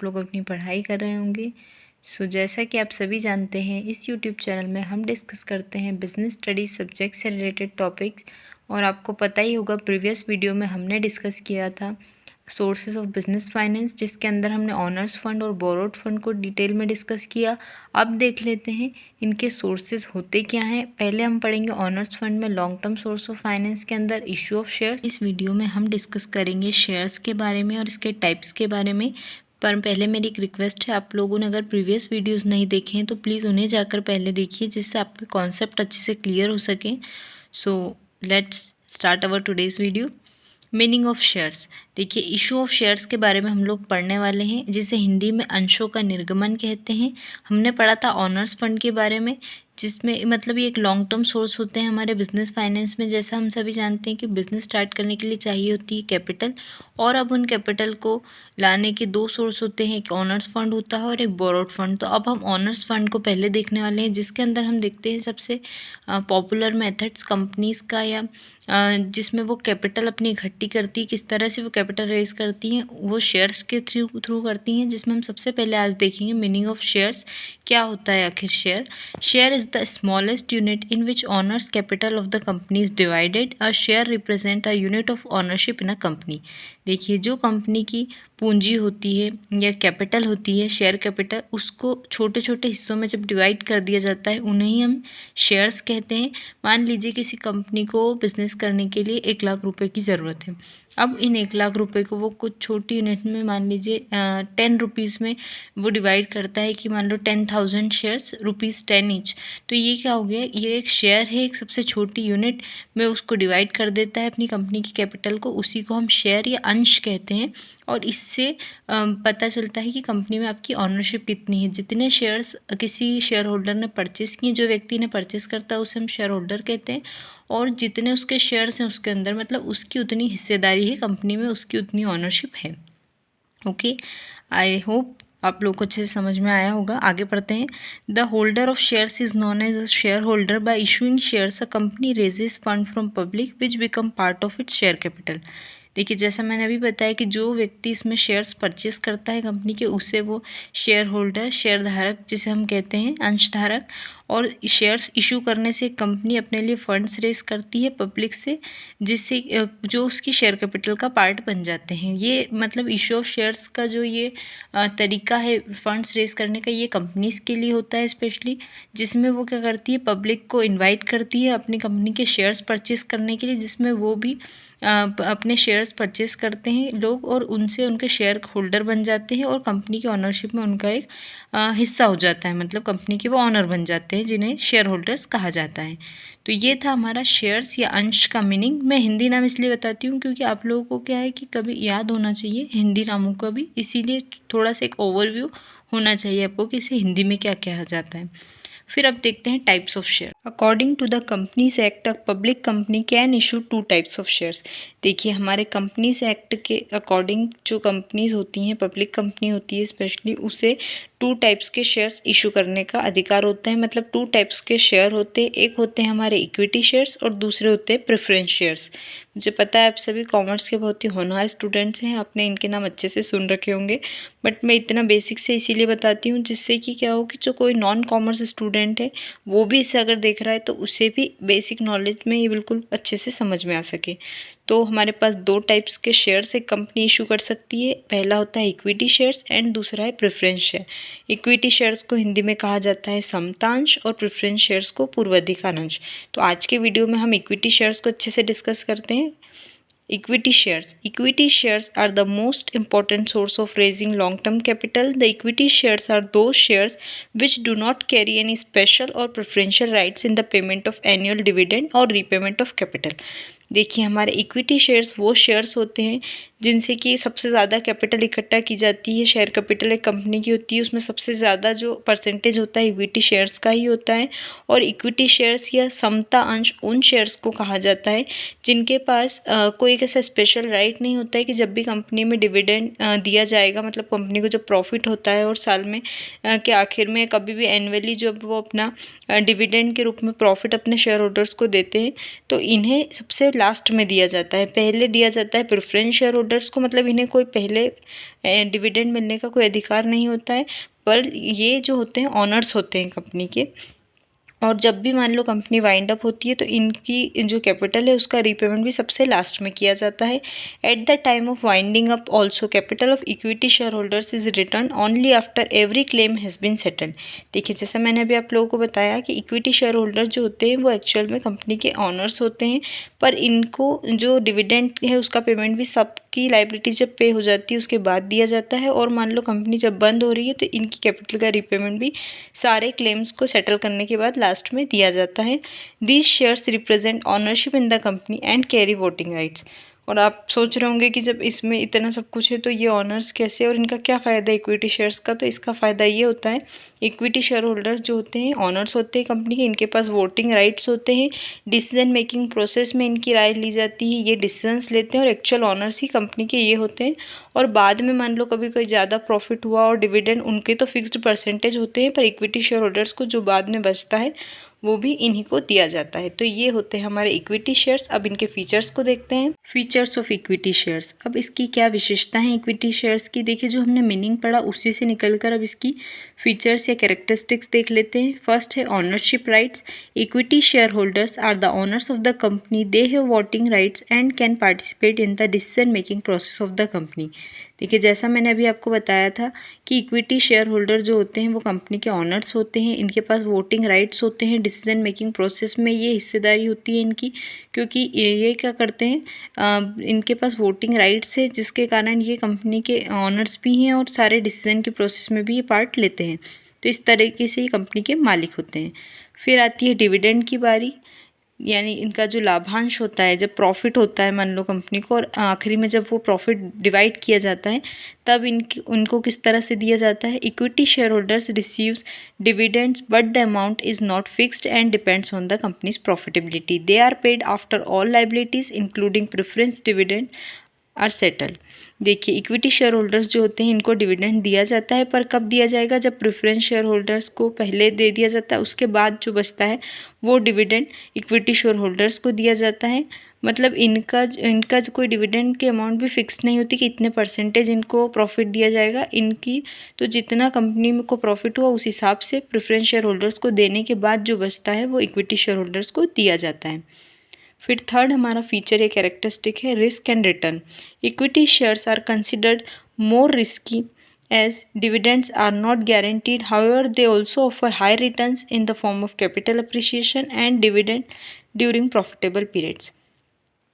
आप लोग अपनी पढ़ाई कर रहे होंगे। जैसा कि आप सभी जानते हैं, इस यूट्यूब चैनल में हम डिस्कस करते हैं बिज़नेस स्टडीज़ सब्जेक्ट से रिलेटेड टॉपिक्स। और आपको पता ही होगा, प्रीवियस वीडियो में हमने डिस्कस किया था सोर्सेज ऑफ बिजनेस फाइनेंस, जिसके अंदर हमने ऑनर्स फंड और बोरोड फंड को डिटेल में डिस्कस किया। अब देख लेते हैं इनके सोर्सेज होते क्या हैं। पहले हम पढ़ेंगे ऑनर्स फंड में long term source of finance के अंदर इशू ऑफ शेयर्स। इस वीडियो में हम डिस्कस करेंगे शेयर्स के बारे में और इसके टाइप्स के बारे में। पर पहले मेरी एक रिक्वेस्ट है, आप लोगों ने अगर प्रीवियस वीडियोस नहीं देखे हैं तो प्लीज़ उन्हें जाकर पहले देखिए, जिससे आपके कॉन्सेप्ट अच्छे से क्लियर हो सकें। So let's start our today's video. Meaning of shares. देखिए, इशू ऑफ शेयर्स के बारे में हम लोग पढ़ने वाले हैं, जिसे हिंदी में अंशों का निर्गमन कहते हैं। हमने पढ़ा था ऑनर्स फंड के बारे में, जिसमें मतलब ये एक लॉन्ग टर्म सोर्स होते हैं हमारे बिजनेस फाइनेंस में। जैसा हम सभी जानते हैं कि बिजनेस स्टार्ट करने के लिए चाहिए होती है कैपिटल, और अब उन कैपिटल को लाने के दो सोर्स होते हैं, एक ऑनर्स फंड होता है और एक बोरोड फंड। तो अब हम ऑनर्स फंड को पहले देखने वाले हैं, जिसके अंदर हम देखते हैं सबसे पॉपुलर मेथड्स कंपनीज़ का, या जिसमें वो कैपिटल अपनी इकट्ठी करती है। किस तरह से वो कैपिटल रेज करती हैं, वो शेयर्स के थ्रू करती हैं, जिसमें हम सबसे पहले आज देखेंगे मीनिंग ऑफ शेयर्स। क्या होता है आखिर share? Share is the smallest unit in which honours capital of the company is divided. A share represent a unit of ownership in a company. देखिए, जो कंपनी की पूंजी होती है या कैपिटल होती है, शेयर कैपिटल, उसको छोटे छोटे हिस्सों में जब डिवाइड कर दिया जाता है, उन्हें ही हम शेयर्स कहते हैं। मान लीजिए किसी कंपनी को बिजनेस करने के लिए 1 लाख रुपए की ज़रूरत है। अब इन 1 लाख रुपए को वो कुछ छोटी यूनिट में, मान लीजिए 10 रुपीज़ में वो डिवाइड करता है कि मान लो 10,000 शेयर्स, ₹10 ईच। तो ये क्या हो गया? ये एक शेयर है, एक सबसे छोटी यूनिट में उसको डिवाइड कर देता है अपनी कंपनी की कैपिटल को। उसी को हम शेयर या अंश कहते हैं। और इससे पता चलता है कि कंपनी में आपकी ऑनरशिप कितनी है। जितने शेयर्स किसी शेयर होल्डर ने परचेस किए, जो व्यक्ति ने परचेस करता है उसे हम शेयर होल्डर कहते हैं। और जितने उसके शेयर्स हैं उसके अंदर, मतलब उसकी उतनी हिस्सेदारी है कंपनी में, उसकी उतनी ऑनरशिप है। ओके, आई होप आप लोग को अच्छे से समझ में आया होगा। आगे पढ़ते हैं। The holder of shares is known as a share holder. By issuing shares a company raises fund from public which become part of its share capital. देखिए, जैसा मैंने अभी बताया कि जो व्यक्ति इसमें शेयर्स परचेस करता है कंपनी के, उसे वो शेयर होल्डर, शेयरधारक जिसे हम कहते हैं, अंशधारक। और शेयर्स इशू करने से कंपनी अपने लिए फंड्स रेज करती है पब्लिक से, जिससे जो उसकी शेयर कैपिटल का पार्ट बन जाते हैं। ये मतलब इशू ऑफ शेयर्स का जो ये तरीका है फंड्स रेज करने का, ये कंपनीज़ के लिए होता है स्पेशली, जिसमें वो क्या करती है, पब्लिक को इनवाइट करती है अपनी कंपनी के शेयर्स परचेस करने के लिए, जिसमें वो भी अपने शेयर्स परचेस करते हैं लोग, और उनसे उनके शेयर होल्डर बन जाते हैं, और कंपनी की ऑनरशिप में उनका एक हिस्सा हो जाता है। मतलब कंपनी के वो ऑनर बन जाते हैं, जिन्हें शेयर होल्डर्स कहा जाता है। तो ये था हमारा शेयर्स या अंश का मीनिंग। मैं हिंदी नाम इसलिए बताती हूँ क्योंकि आप लोगों को क्या है कि कभी याद होना चाहिए हिंदी नामों का भी, इसीलिए थोड़ा सा एक ओवरव्यू होना चाहिए आपको कि इसे हिंदी में क्या कहा जाता है। फिर अब देखते हैं types of share. According to the companies act, a public company can issue 2 types of shares. देखिए, हमारे कंपनीज एक्ट के अकॉर्डिंग जो कंपनीज होती हैं, पब्लिक कंपनी होती है स्पेशली, उसे 2 टाइप्स के शेयर्स इशू करने का अधिकार होता है। मतलब 2 टाइप्स के शेयर होते हैं, एक होते हैं हमारे इक्विटी शेयर्स और दूसरे होते हैं प्रेफरेंस शेयर्स। मुझे पता है आप सभी कॉमर्स के बहुत ही होनहार स्टूडेंट्स हैं, आपने इनके नाम अच्छे से सुन रखे होंगे, बट मैं इतना बेसिक से इसीलिए बताती हूँ जिससे कि क्या हो कि जो कोई नॉन कॉमर्स स्टूडेंट है वो भी इसे अगर देख रहा है तो उसे भी बेसिक नॉलेज में ये बिल्कुल अच्छे से समझ में आ सके। तो हमारे पास 2 टाइप्स के शेयर्स एक कंपनी इशू कर सकती है। पहला होता है इक्विटी शेयर्स एंड दूसरा है प्रेफरेंस शेयर। इक्विटी शेयर्स को हिंदी में कहा जाता है समतांश और प्रेफरेंस शेयर्स को पूर्वाधिकार अंश। तो आज के वीडियो में हम इक्विटी शेयर्स को अच्छे से डिस्कस करते हैं। Equity shares. Equity shares are the most important source of raising long-term capital. The equity shares are those shares which do not carry any special or preferential rights in the payment of annual dividend or repayment of capital. देखिए, हमारे equity shares वो shares होते हैं जिनसे कि सबसे ज़्यादा capital इकट्ठा की जाती है। शेयर कैपिटल एक कंपनी की होती है, उसमें सबसे ज़्यादा जो परसेंटेज होता है इक्विटी शेयर्स का ही होता है। और इक्विटी शेयर्स या समता अंश उन शेयर्स को कहा जाता है जिनके पास कोई एक ऐसा स्पेशल राइट नहीं होता है कि जब भी कंपनी में डिविडेंड दिया जाएगा, मतलब कंपनी को जब प्रॉफिट होता है और साल में के आखिर में कभी भी एनुअली जब वो अपना डिविडेंड के रूप में प्रॉफिट अपने शेयर होल्डर्स को देते हैं, तो इन्हें सबसे लास्ट में दिया जाता है। पहले दिया जाता है प्रेफरेंस शेयर होल्डर्स को, मतलब इन्हें कोई पहले डिविडेंड मिलने का कोई अधिकार नहीं होता है, पर ये जो होते हैं ऑनर्स होते हैं कंपनी के। और जब भी मान लो कंपनी वाइंड अप होती है तो इनकी जो कैपिटल है उसका रीपेमेंट भी सबसे लास्ट में किया जाता है। At the time of winding up also capital of equity share holders is return only after every claim has been settled. देखिए, जैसा मैंने अभी आप लोगों को बताया कि इक्विटी शेयर होल्डर जो होते हैं वो एक्चुअल में कंपनी के ऑनर्स होते हैं, पर इनको जो डिविडेंड है उसका पेमेंट भी सबकी लाइबिलिटी जब पे हो जाती है उसके बाद दिया जाता है। और मान लो कंपनी जब बंद हो रही है तो इनकी कैपिटल का रीपेमेंट भी सारे क्लेम्स को सेटल करने के बाद लास्ट में दिया जाता है। These shares represent ownership in the company and carry voting rights. और आप सोच रहे होंगे कि जब इसमें इतना सब कुछ है तो ये ऑनर्स कैसे और इनका क्या फ़ायदा है इक्विटी शेयर्स का। तो इसका फ़ायदा ये होता है, इक्विटी शेयर होल्डर्स जो होते हैं ऑनर्स होते हैं कंपनी के, इनके पास वोटिंग राइट्स होते हैं, डिसीजन मेकिंग प्रोसेस में इनकी राय ली जाती है, ये डिसीजंस लेते हैं और एक्चुअल ऑनर्स ही कंपनी के ये होते हैं। और बाद में मान लो कभी कोई ज़्यादा प्रॉफिट हुआ और डिविडेंड, उनके तो फिक्स्ड परसेंटेज होते हैं, पर इक्विटी शेयर होल्डर्स को जो बाद में बचता है वो भी इन्हीं को दिया जाता है। तो ये होते हैं हमारे इक्विटी शेयर्स। अब इनके फीचर्स को देखते हैं। Features of equity shares. अब इसकी क्या विशेषता है इक्विटी शेयर्स की, देखिए जो हमने मीनिंग पढ़ा उसी से निकलकर अब इसकी फीचर्स या कैरेक्टरिस्टिक्स देख लेते हैं। फर्स्ट है ownership rights. Equity share holders are the owners of the company, they have voting rights and can participate in the decision making process of the company. देखिए, जैसा मैंने अभी आपको बताया था कि इक्विटी शेयर होल्डर जो होते हैं वो कंपनी के ऑनर्स होते हैं, इनके पास वोटिंग राइट्स होते हैं, डिसीजन मेकिंग प्रोसेस में ये हिस्सेदारी होती है इनकी, क्योंकि ये क्या करते हैं, इनके पास वोटिंग राइट्स है जिसके कारण ये कंपनी के ऑनर्स भी हैं और सारे डिसीजन के प्रोसेस में भी ये पार्ट लेते हैं। तो इस तरीके से ये कंपनी के मालिक होते हैं। फिर आती है डिविडेंड की बारी, यानी इनका जो लाभांश होता है, जब प्रॉफिट होता है मान लो कंपनी को और आखिरी में जब वो प्रॉफिट डिवाइड किया जाता है तब उनको किस तरह से दिया जाता है। Equity share holders receives dividends but the amount is not fixed and depends on the company's profitability. They are paid after all liabilities including preference dividend are settle. देखिए, इक्विटी शेयर होल्डर्स जो होते हैं इनको dividend दिया जाता है, पर कब दिया जाएगा, जब प्रेफरेंस शेयर होल्डर्स को पहले दे दिया जाता है, उसके बाद जो बचता है वो डिविडेंड इक्विटी शेयर होल्डर्स को दिया जाता है। मतलब इनका कोई डिविडेंड की अमाउंट भी फिक्स नहीं होती कि इतने परसेंटेज इनको प्रॉफिट दिया जाएगा। इनकी तो जितना कंपनी को प्रॉफिट हुआ उस हिसाब से प्रेफरेंस शेयर होल्डर्स को देने के बाद जो बचता है वो इक्विटी शेयर होल्डर्स को दिया जाता है। फिर थर्ड हमारा फीचर या कैरेक्टरिस्टिक है risk and return. Equity shares are considered more risky as dividends are not guaranteed. However, they also offer high returns in the form of capital appreciation and dividend during profitable periods.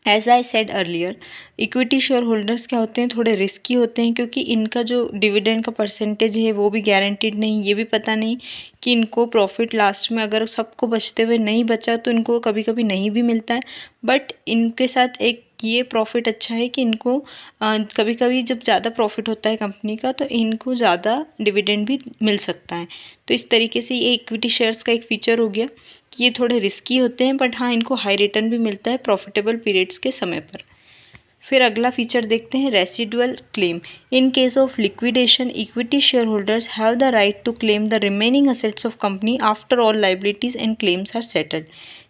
As I said earlier, equity share holders क्या होते हैं, थोड़े risky होते हैं, क्योंकि इनका जो dividend का परसेंटेज है वो भी गारंटीड नहीं, ये भी पता नहीं कि इनको प्रॉफिट लास्ट में अगर सबको बचते हुए नहीं बचा तो इनको कभी कभी नहीं भी मिलता है। बट इनके साथ एक ये प्रॉफिट अच्छा है कि इनको कभी कभी जब ज़्यादा प्रॉफिट होता है कंपनी का तो इनको ज़्यादा डिविडेंड भी मिल सकता है। तो इस तरीके से ये इक्विटी शेयर्स का एक फ़ीचर हो गया कि ये थोड़े रिस्की होते हैं, बट हाँ इनको हाई रिटर्न भी मिलता है प्रॉफिटेबल पीरियड्स के समय पर। फिर अगला फीचर देखते हैं residual claim. In case of liquidation, equity share holders have the right to claim the remaining assets of company after all liabilities and claims are settled.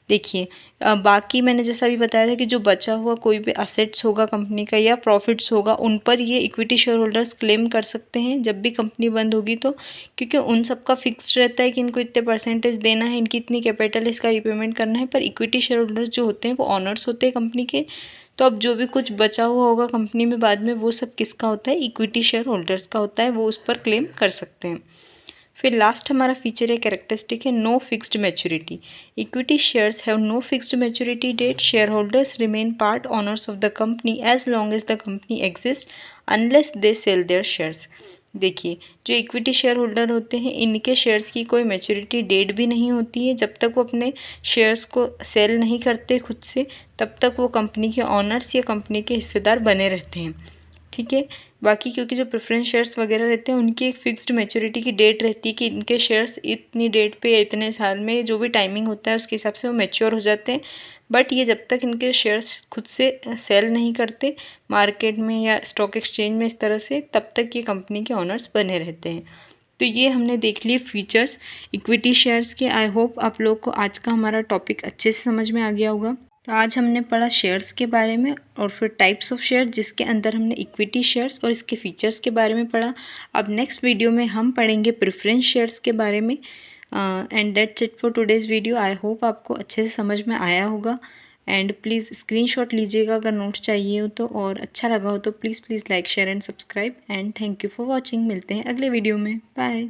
देखिए, बाकी मैंने जैसा भी बताया था कि जो बचा हुआ कोई भी असेट्स होगा कंपनी का या प्रॉफिट्स होगा उन पर ये इक्विटी शेयर होल्डर्स क्लेम कर सकते हैं जब भी कंपनी बंद होगी, तो क्योंकि उन सब का फिक्स्ड रहता है कि इनको इतने परसेंटेज देना है, इनकी इतनी कैपिटल इसका रिपेमेंट करना है। पर इक्विटी शेयर होल्डर्स जो होते हैं वो ऑनर्स होते हैं कंपनी के, तो अब जो भी कुछ बचा हुआ होगा कंपनी में बाद में वो सब किसका होता है, इक्विटी शेयर होल्डर्स का होता है, वो उस पर क्लेम कर सकते हैं। फिर लास्ट हमारा फीचर है कैरेक्टरिस्टिक है no fixed maturity. Equity shares have no fixed maturity date. Share holders remain part owners of the company as long as the company exist unless they sell their shares. देखिए, जो equity share holder होते हैं इनके shares की कोई maturity date भी नहीं होती है। जब तक वो अपने शेयर्स को सेल नहीं करते खुद से तब तक वो कंपनी के ऑनर्स या कंपनी के हिस्सेदार बने रहते हैं। ठीक है, बाकी क्योंकि जो प्रेफरेंस शेयर्स वगैरह रहते हैं उनकी एक फ़िक्स्ड मैच्योरिटी की डेट रहती है कि इनके शेयर्स इतनी डेट पे या इतने साल में जो भी टाइमिंग होता है उसके हिसाब से वो मैच्योर हो जाते हैं। बट ये जब तक इनके शेयर्स खुद से सेल नहीं करते मार्केट में या स्टॉक एक्सचेंज में इस तरह से, तब तक ये कंपनी के ऑनर्स बने रहते हैं। तो ये हमने देख लिए फीचर्स इक्विटी शेयर्स के। आई होप आप लोग को आज का हमारा टॉपिक अच्छे से समझ में आ गया होगा। तो आज हमने पढ़ा शेयर्स के बारे में और फिर टाइप्स ऑफ शेयर, जिसके अंदर हमने इक्विटी शेयर्स और इसके फीचर्स के बारे में पढ़ा। अब नेक्स्ट वीडियो में हम पढ़ेंगे प्रेफरेंस शेयर्स के बारे में। And that's it for today's video. I hope आपको अच्छे से समझ में आया होगा। एंड प्लीज़ स्क्रीनशॉट लीजिएगा अगर नोट्स चाहिए हो तो, और अच्छा लगा हो तो please like share and subscribe. And thank you for watching. मिलते हैं अगले वीडियो में। बाय।